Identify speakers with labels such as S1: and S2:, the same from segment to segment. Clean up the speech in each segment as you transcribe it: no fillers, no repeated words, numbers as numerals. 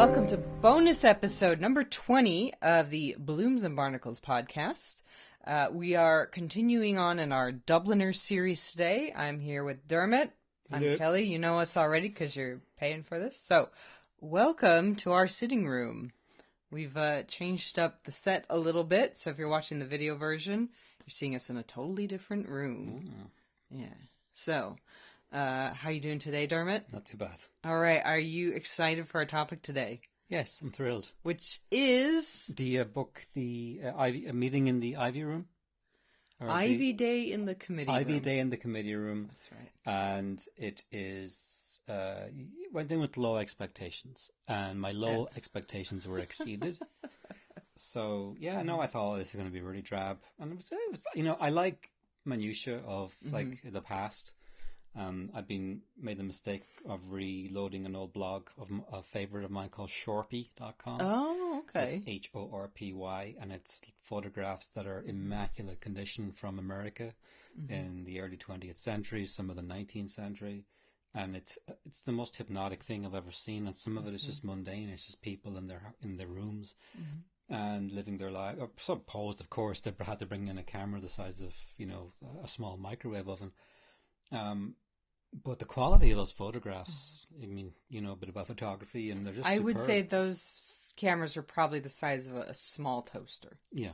S1: Welcome to bonus episode number 20 of the Blooms and Barnacles podcast. We are continuing on in our Dubliners series today. I'm here with Dermot. I'm Kelly. You know us already because you're paying for this. So, welcome to our sitting room. We've changed up the set a little bit. So if you're watching the video version, you're seeing us in a totally different room. Yeah. So, how you doing today, Dermot?
S2: Not too bad.
S1: All right. Are you excited for our topic today?
S2: Yes, I'm thrilled.
S1: Which is
S2: the book, a meeting in the Ivy Room.
S1: Ivy Day in the Committee Room.
S2: Ivy Day in the Committee Room.
S1: That's right.
S2: And it is went in with low expectations, and my low expectations were exceeded. So yeah, no, I thought this is going to be really drab, and it was I like minutiae of like the past. I've made the mistake of reloading an old blog of a favorite of mine called Shorpy.com.
S1: Oh, okay.
S2: It's HORPY, and it's photographs that are immaculate condition from America in the early 20th century, some of the 19th century. And it's the most hypnotic thing I've ever seen, and some of it is just mundane. It's just people in their rooms and living their life. Some posed, of course. They had to bring in a camera the size of a small microwave oven. But the quality of those photographs, I mean, a bit about photography, and they're just.
S1: I
S2: superb.
S1: would say those cameras are probably the size of a small toaster.
S2: Yeah.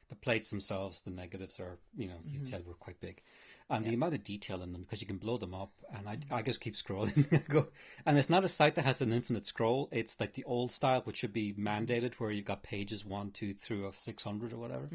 S2: The plates themselves, the negatives are, you said were quite big. And the amount of detail in them, because you can blow them up, and I just keep scrolling. And it's not a site that has an infinite scroll. It's like the old style, which should be mandated, where you've got pages 1, 2 through 600 or whatever.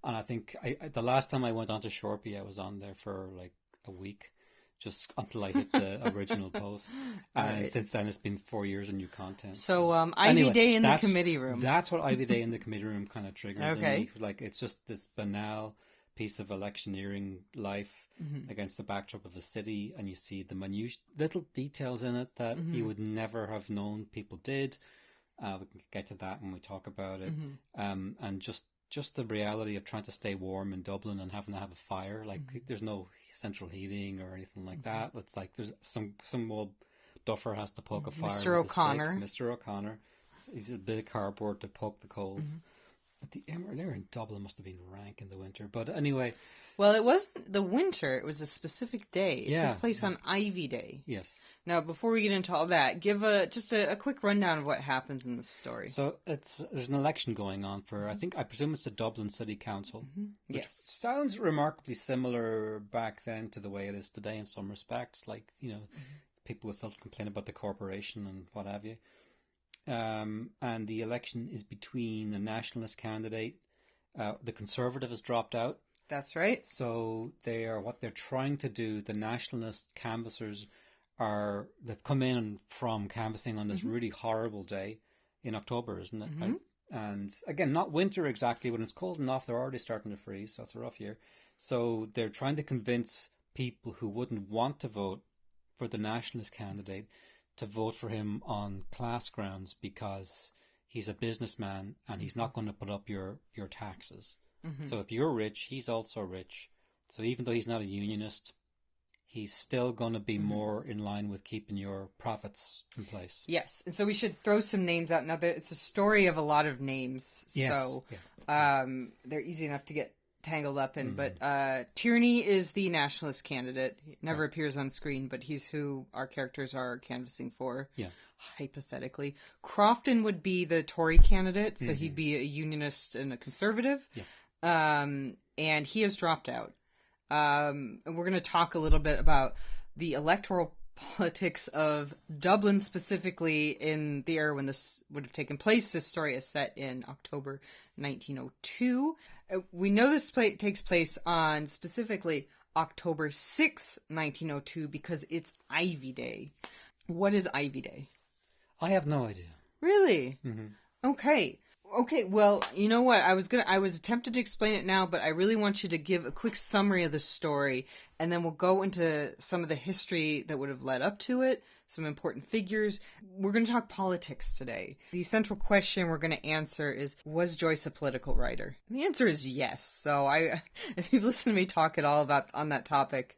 S2: And I think the last time I went onto Shorpy, I was on there for like a week, just until I hit the original post. And since then, it's been 4 years of new content.
S1: So Ivy Day in the Committee Room.
S2: That's what Ivy Day in the Committee Room kind of triggers in me. Like, it's just this banal piece of electioneering life against the backdrop of a city, and you see the minute little details in it that you would never have known people did. We can get to that when we talk about it. And just the reality of trying to stay warm in Dublin and having to have a fire. Like, there's no central heating or anything like that. It's like there's some old duffer has to poke a fire.
S1: Mr. O'Connor.
S2: Mr. O'Connor. He's a bit of cardboard to poke the coals. But the there in Dublin must have been rank in the winter. But anyway.
S1: Well, it wasn't the winter. It was a specific day. It took place on Ivy Day.
S2: Yes.
S1: Now, before we get into all that, give just a quick rundown of what happens in this story.
S2: So there's an election going on for, I presume it's the Dublin City Council. Which sounds remarkably similar back then to the way it is today in some respects. Like, people would still complain about the corporation and what have you. And the election is between a nationalist candidate. The Conservative has dropped out.
S1: That's right.
S2: So what they're trying to do, the nationalist canvassers they've come in from canvassing on this really horrible day in October, isn't it? Right? And again, not winter exactly, when it's cold enough, they're already starting to freeze, so it's a rough year. So they're trying to convince people who wouldn't want to vote for the nationalist candidate to vote for him on class grounds, because he's a businessman and he's not going to put up your taxes. So if you're rich, he's also rich. So even though he's not a unionist, he's still going to be more in line with keeping your profits in place.
S1: Yes, and so we should throw some names out. Now, it's a story of a lot of names, so they're easy enough to get tangled up in. But Tierney is the nationalist candidate. He never appears on screen, but he's who our characters are canvassing for, hypothetically. Crofton would be the Tory candidate, so he'd be a unionist and a conservative. And he has dropped out. And we're going to talk a little bit about the electoral politics of Dublin, specifically in the era when this would have taken place. This story is set in October 1902. We know this takes place on specifically October 6th, 1902, because it's Ivy Day. What is Ivy Day?
S2: I have no idea.
S1: Really? Okay, well, you know what? I was tempted to explain it now, but I really want you to give a quick summary of the story, and then we'll go into some of the history that would have led up to it, some important figures. We're going to talk politics today. The central question we're going to answer is, was Joyce a political writer? And the answer is yes. So if you've listened to me talk at all on that topic,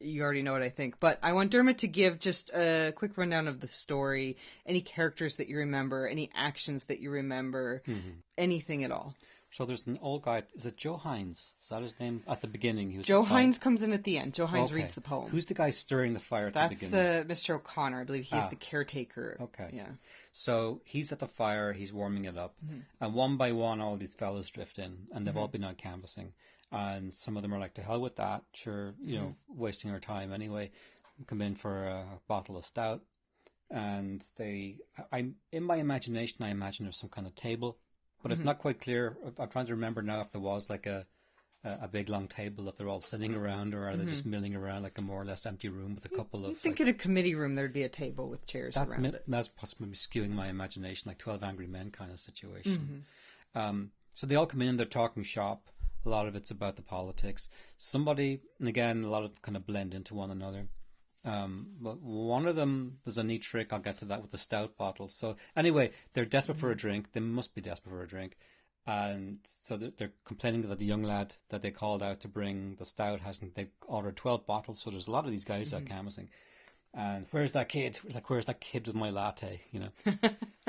S1: you already know what I think. But I want Dermot to give just a quick rundown of the story, any characters that you remember, any actions that you remember, anything at all.
S2: So there's an old guy. Is it Joe Hines? Is that his name? At the beginning, he was.
S1: Joe Hines comes in at the end. Joe Hines reads the poem.
S2: Who's the guy stirring the fire at the beginning?
S1: That's Mr. O'Connor. I believe he's the caretaker.
S2: Okay.
S1: Yeah.
S2: So he's at the fire. He's warming it up, and one by one, all these fellas drift in, and they've all been out canvassing, and some of them are like, "To hell with that! Sure, wasting our time anyway." Come in for a bottle of stout, and in my imagination, I imagine there's some kind of table. But it's not quite clear. I'm trying to remember now if there was like a big long table that they're all sitting around, or are they just milling around like a more or less empty room with a couple of.
S1: I think in a committee room there'd be a table with chairs around it.
S2: That's possibly skewing my imagination, like 12 Angry Men kind of situation. So they all come in, they're talking shop. A lot of it's about the politics. Somebody, and again, a lot of kind of blend into one another. But one of them, there's a neat trick. I'll get to that with the stout bottle. So anyway, they're desperate for a drink. They must be desperate for a drink. And so they're complaining that the young lad that they called out to bring the stout they ordered 12 bottles. So there's a lot of these guys out canvassing. And where's that kid? Like, where's that kid with my latte?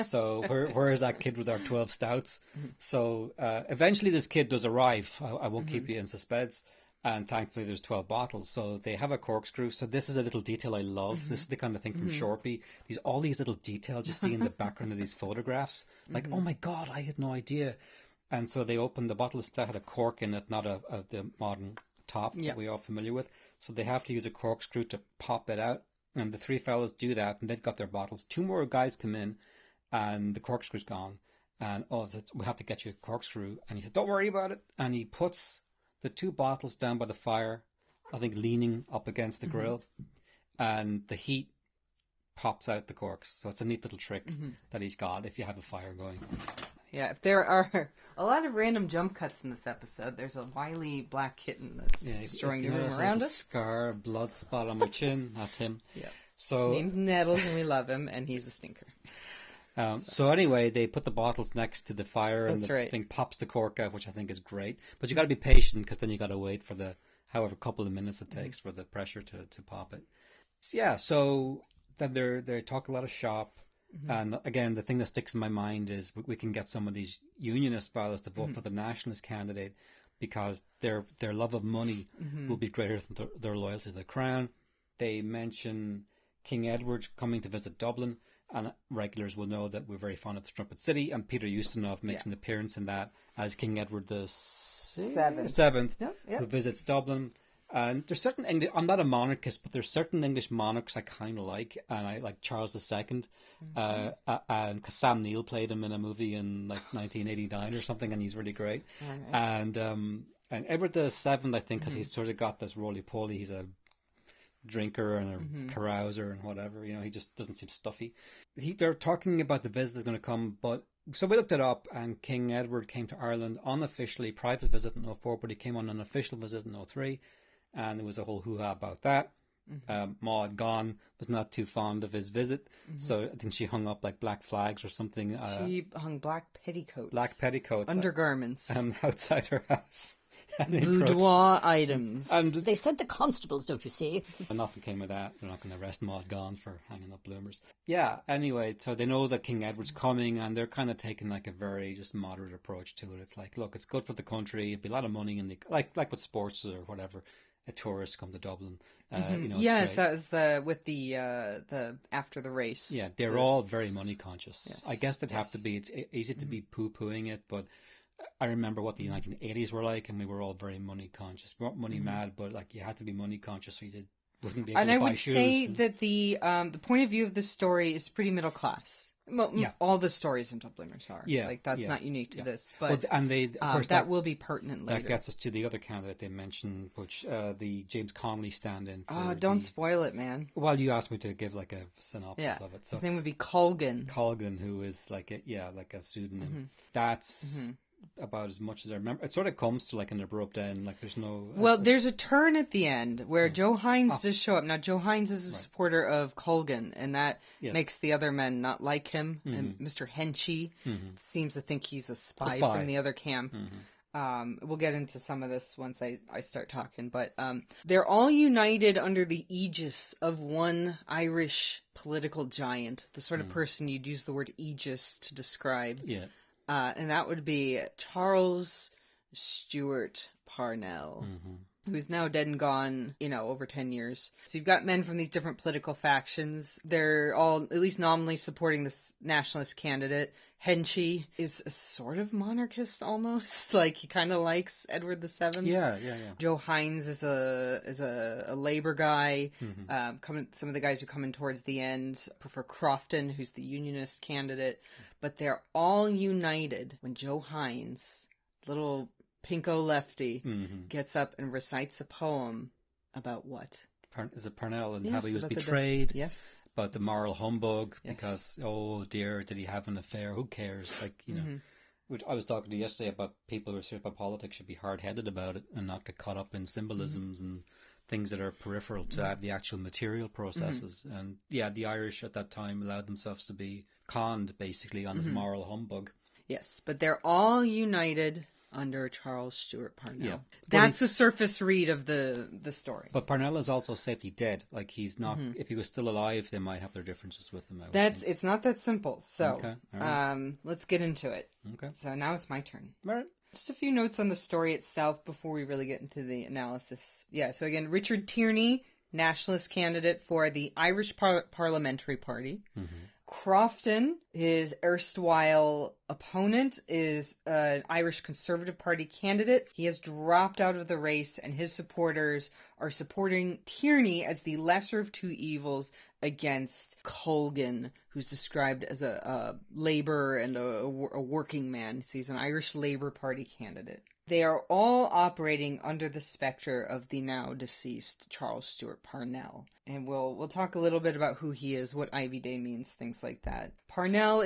S2: So where is that kid with our 12 stouts? So eventually this kid does arrive. I won't keep you in suspense. And thankfully there's 12 bottles. So they have a corkscrew. So this is a little detail I love. This is the kind of thing from Shorpy. All these little details you see in the background of these photographs. Like, oh my God, I had no idea. And so they opened the bottle that had a cork in it, not the modern top that we're all familiar with. So they have to use a corkscrew to pop it out. And the three fellas do that, and they've got their bottles. Two more guys come in, and the corkscrew's gone. And, we have to get you a corkscrew. And he said, don't worry about it. And he puts the two bottles down by the fire, I think leaning up against the grill, and the heat pops out the corks. So it's a neat little trick that he's got if you have a fire going.
S1: Yeah, if there are a lot of random jump cuts in this episode, there's a wily black kitten that's destroying the room around us.
S2: Scar, blood spot on my chin, that's him.
S1: Yeah.
S2: So
S1: his name's Nettles, and we love him, and he's a stinker.
S2: So anyway, they put the bottles next to the fire, and
S1: the
S2: thing pops the cork out, which I think is great. But you got to be patient, because then you got to wait for the however couple of minutes it takes for the pressure to pop it. So, yeah, so then they talk a lot of shop, and again, the thing that sticks in my mind is we can get some of these unionist fellas to vote for the nationalist candidate, because their love of money will be greater than their loyalty to the crown. They mention King Edward coming to visit Dublin. And regulars will know that we're very fond of Strumpet City, and Peter Ustinov makes an appearance in that as King Edward the Seventh, who visits Dublin. And there's certain I'm not a monarchist, but there's certain English monarchs I kind of like, and I like Charles II, and because Sam Neill played him in a movie in like 1989 or something, and he's really great. And Edward the Seventh, I think, because he's sort of got this roly-poly. He's a drinker and a carouser and whatever, he just doesn't seem stuffy. They're talking about the visit that's going to come, but so we looked it up, and King Edward came to Ireland unofficially, private visit in 2004, but he came on an official visit in 2003, and there was a whole hoo-ha about that. Maud Gonne was not too fond of his visit, so I think she hung up like black flags or something.
S1: She hung black petticoats,
S2: undergarments, outside her house.
S1: Boudoir items.
S3: And they sent the constables, don't you see?
S2: And nothing came of that. They're not going to arrest Maud Gonne for hanging up bloomers. Yeah, anyway, so they know that King Edward's coming, and they're kind of taking like a very just moderate approach to it. It's like, look, it's good for the country. It'd be a lot of money in like with sports or whatever. A tourist come to Dublin.
S1: Yes, that was with the after the race.
S2: Yeah, they're all very money conscious. Yes. I guess they'd have to be. It's easy to be poo-pooing it, but I remember what the 1980s were like, and we were all very money conscious. We weren't money mad, but like you had to be money conscious, so you wouldn't be able to buy shoes. And
S1: I would say that the point of view of this story is pretty middle class. All the stories in Dubliners are. That's not unique to this, but
S2: and they, of course,
S1: that will be pertinent later.
S2: That gets us to the other candidate they mentioned, which the James Connolly stand-in.
S1: Don't spoil it, man.
S2: Well, you asked me to give like a synopsis of it. So
S1: his name would be Colgan.
S2: Colgan, who is like a pseudonym. That's about as much as I remember. It sort of comes to like an abrupt end. Like there's no.
S1: Well, there's a turn at the end where Joe Hines does show up. Now, Joe Hines is a supporter of Colgan, and that makes the other men not like him. And Mr. Henchy seems to think he's a spy from the other camp. We'll get into some of this once I start talking, but they're all united under the aegis of one Irish political giant, the sort of person you'd use the word aegis to describe.
S2: Yeah.
S1: And that would be Charles Stuart Parnell. Who's now dead and gone, over 10 years. So you've got men from these different political factions. They're all, at least nominally, supporting this nationalist candidate. Henchy is a sort of monarchist, almost. Like, he kind of likes Edward VII.
S2: Yeah.
S1: Joe Hines is a Labour guy. Some of the guys who come in towards the end prefer Crofton, who's the Unionist candidate. But they're all united when Joe Hines, little pinko lefty, gets up and recites a poem about what?
S2: Is it Parnell and how he was betrayed?
S1: Yes.
S2: About the moral humbug because, oh dear, did he have an affair? Who cares? Like, which I was talking to yesterday about people who are serious about politics should be hard-headed about it and not get caught up in symbolisms and things that are peripheral to the actual material processes. And yeah, the Irish at that time allowed themselves to be conned basically on this moral humbug.
S1: Yes, but they're all united under Charles Stuart Parnell. Yeah. That's the surface read of the story.
S2: But Parnell is also safely dead. Like, he's not... If he was still alive, they might have their differences with him.
S1: It's not that simple. So,
S2: okay. Right.
S1: Let's get into it.
S2: Okay.
S1: So now it's my turn.
S2: All right.
S1: Just a few notes on the story itself before we really get into the analysis. Yeah, so again, Richard Tierney, nationalist candidate for the Irish Parliamentary Party. Crofton, his erstwhile opponent, is an Irish Conservative Party candidate. He has dropped out of the race, and his supporters are supporting Tierney as the lesser of two evils against Colgan, who's described as a labourer and a working man. So he's an Irish Labour Party candidate. They are all operating under the spectre of the now deceased Charles Stuart Parnell. And we'll talk a little bit about who he is, what Ivy Day means, things like that. Parnell,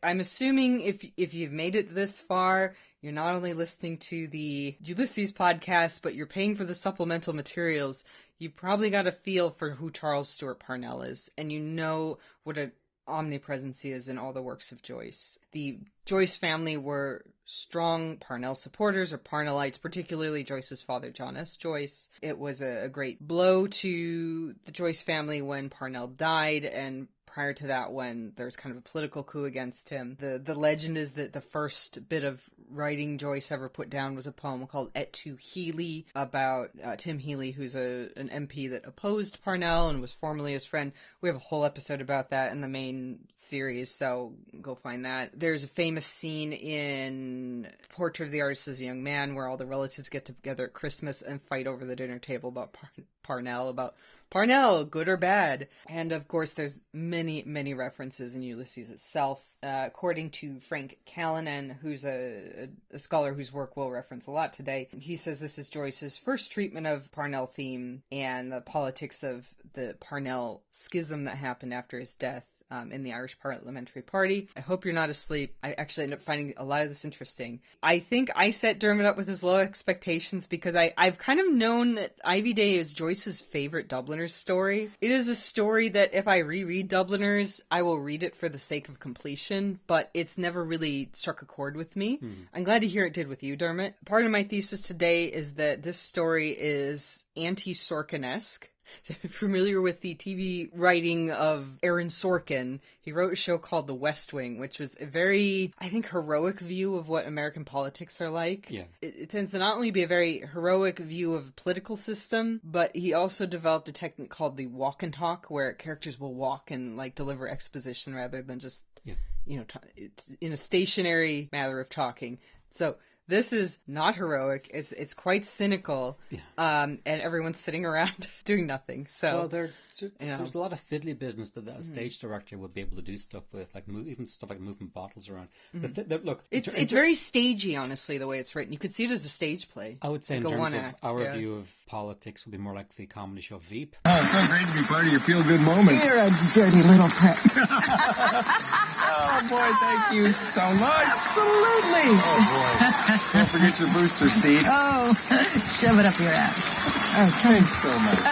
S1: I'm assuming if you've made it this far, you're not only listening to the Ulysses podcast, but you're paying for the supplemental materials. You've probably got a feel for who Charles Stuart Parnell is, and you know what an omnipresence he is in all the works of Joyce. The Joyce family were strong Parnell supporters, or Parnellites, particularly Joyce's father, John S. Joyce. It was a great blow to the Joyce family when Parnell died, and prior to that when there was kind of a political coup against him. The legend is that the first bit of writing Joyce ever put down was a poem called Et tu Healy about Tim Healy, who's an MP that opposed Parnell and was formerly his friend. We have a whole episode about that in the main series, so go find that. There's a famous scene in Portrait of the Artist as a Young Man where all the relatives get together at Christmas and fight over the dinner table about Parnell, good or bad. And of course, there's many, many references in Ulysses itself. According to Frank Callanan, who's a scholar whose work we'll reference a lot today, he says this is Joyce's first treatment of Parnell theme and the politics of the Parnell schism that happened after his death. In the Irish Parliamentary Party. I hope you're not asleep. I actually ended up finding a lot of this interesting. I think I set Dermot up with his low expectations because I've kind of known that Ivy Day is Joyce's favorite Dubliners story. It is a story that if I reread Dubliners, I will read it for the sake of completion, but it's never really struck a chord with me. I'm glad to hear it did with you, Dermot. Part of my thesis today is that this story is anti-Sorkin-esque. If you're familiar with the TV writing of Aaron Sorkin, he wrote a show called The West Wing, which was a very, I think, heroic view of what American politics are like. Yeah. It tends to not only be a very heroic view of the political system, but he also developed a technique called the walk and talk, where characters will walk and deliver exposition rather than just, it's in a stationary manner of talking. So this is not heroic. It's quite cynical, and everyone's sitting around doing nothing. So,
S2: there's a lot of fiddly business that a stage director would be able to do stuff with, even stuff like moving bottles around. But look,
S1: it's very stagey, honestly, the way it's written. You could see it as a stage play.
S2: I would say, in terms of our view of politics, would be more like the comedy show Veep.
S4: Oh, it's so great to be part of your feel-good moment.
S3: You're a dirty little prick.
S4: Oh boy, thank you so much.
S3: Absolutely.
S4: Oh boy. Don't forget your booster seat.
S3: Oh, shove it up your ass.
S4: Oh, thanks so much.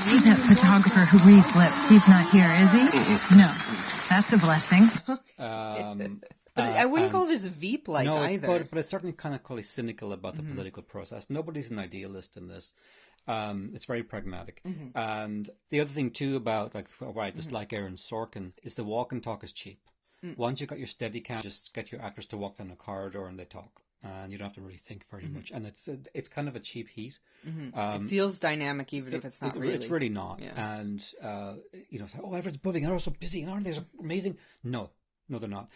S5: Hey, that photographer who reads lips, he's not here, is he? No. That's a blessing.
S1: But I wouldn't call this Veep-like either.
S2: But it's certainly kind of quite cynical about the political process. Nobody's an idealist in this. It's very pragmatic. And the other thing too about just like Aaron Sorkin, is the walk and talk is cheap. Once you've got your Steadicam, just get your actors to walk down a corridor and they talk. And you don't have to really think very much. And it's kind of a cheap heat.
S1: It feels dynamic even if it's not really.
S2: It's really not.
S1: Yeah.
S2: And, it's like, everyone's bubbling and they're all so busy and aren't they so amazing? No, they're not.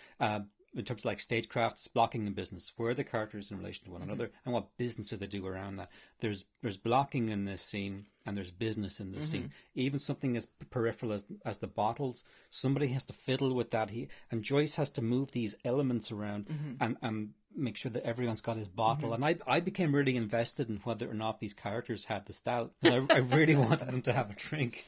S2: In terms of like stagecraft, it's blocking and business. Where are the characters in relation to one another, and what business do they do around that? There's blocking in this scene, and there's business in this scene. Even something as peripheral as the bottles, somebody has to fiddle with that. And Joyce has to move these elements around and make sure that everyone's got his bottle. And I became really invested in whether or not these characters had the stout. I really wanted them to have a drink.